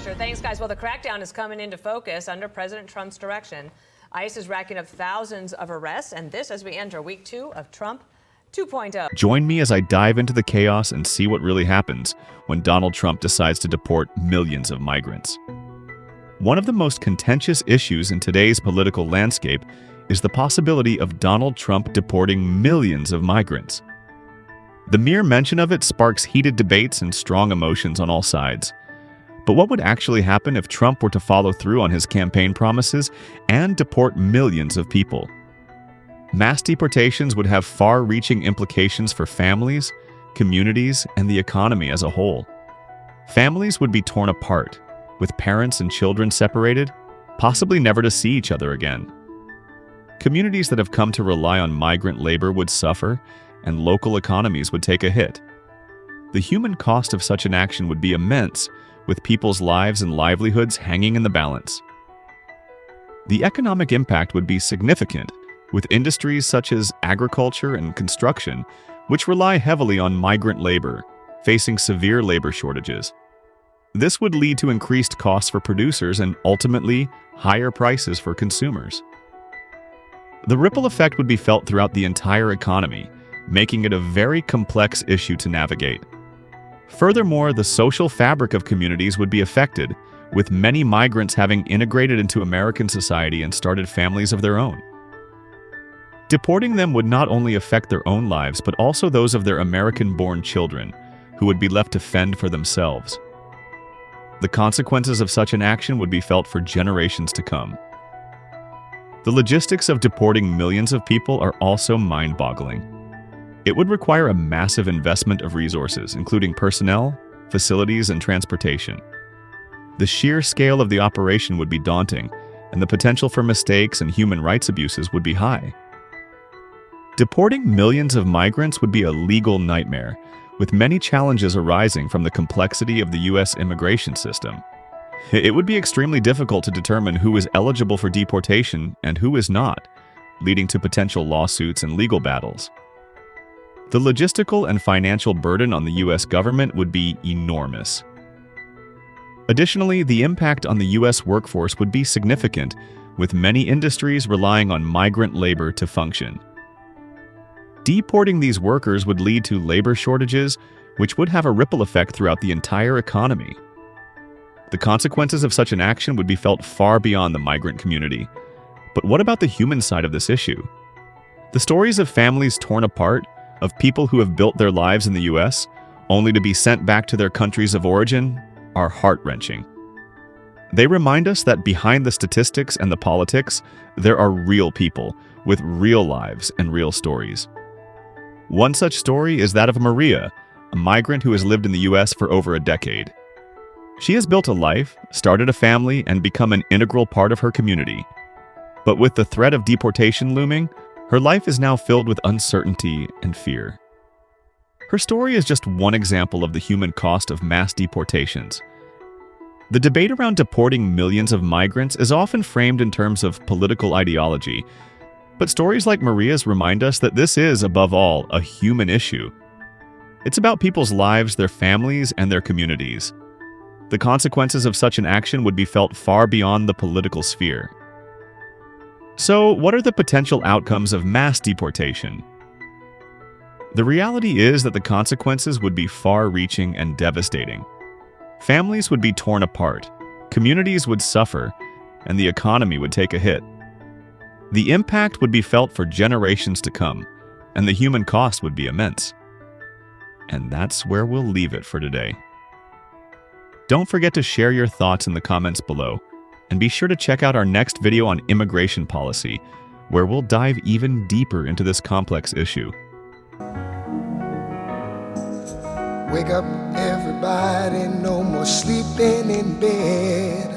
Sure. Thanks, guys. Well, the crackdown is coming into focus under President Trump's direction. ICE is racking up thousands of arrests, and this as we enter week 2 of Trump 2.0. Join me as I dive into the chaos and see what really happens when Donald Trump decides to deport millions of migrants. One of the most contentious issues in today's political landscape is the possibility of Donald Trump deporting millions of migrants. The mere mention of it sparks heated debates and strong emotions on all sides. But what would actually happen if Trump were to follow through on his campaign promises and deport millions of people? Mass deportations would have far-reaching implications for families, communities, and the economy as a whole. Families would be torn apart, with parents and children separated, possibly never to see each other again. Communities that have come to rely on migrant labor would suffer, and local economies would take a hit. The human cost of such an action would be immense, with people's lives and livelihoods hanging in the balance. The economic impact would be significant, with industries such as agriculture and construction, which rely heavily on migrant labor, facing severe labor shortages. This would lead to increased costs for producers and ultimately higher prices for consumers. The ripple effect would be felt throughout the entire economy, making it a very complex issue to navigate. Furthermore, the social fabric of communities would be affected, with many migrants having integrated into American society and started families of their own. Deporting them would not only affect their own lives, but also those of their American-born children, who would be left to fend for themselves. The consequences of such an action would be felt for generations to come. The logistics of deporting millions of people are also mind-boggling. It would require a massive investment of resources, including personnel, facilities, and transportation. The sheer scale of the operation would be daunting, and the potential for mistakes and human rights abuses would be high. Deporting millions of migrants would be a legal nightmare, with many challenges arising from the complexity of the U.S. immigration system. It would be extremely difficult to determine who is eligible for deportation and who is not, leading to potential lawsuits and legal battles. The logistical and financial burden on the U.S. government would be enormous. Additionally, the impact on the U.S. workforce would be significant, with many industries relying on migrant labor to function. Deporting these workers would lead to labor shortages, which would have a ripple effect throughout the entire economy. The consequences of such an action would be felt far beyond the migrant community. But what about the human side of this issue? The stories of families torn apart, of people who have built their lives in the U.S. only to be sent back to their countries of origin, are heart-wrenching. They remind us that behind the statistics and the politics, there are real people with real lives and real stories. One such story is that of Maria, a migrant who has lived in the U.S. for over a decade. She has built a life, started a family, and become an integral part of her community. But with the threat of deportation looming, her life is now filled with uncertainty and fear. Her story is just one example of the human cost of mass deportations. The debate around deporting millions of migrants is often framed in terms of political ideology, but stories like Maria's remind us that this is, above all, a human issue. It's about people's lives, their families, and their communities. The consequences of such an action would be felt far beyond the political sphere. So, what are the potential outcomes of mass deportation? The reality is that the consequences would be far-reaching and devastating. Families would be torn apart, communities would suffer, and the economy would take a hit. The impact would be felt for generations to come, and the human cost would be immense. And that's where we'll leave it for today. Don't forget to share your thoughts in the comments below. And be sure to check out our next video on immigration policy, where we'll dive even deeper into this complex issue. Wake up, everybody, no more sleeping in bed.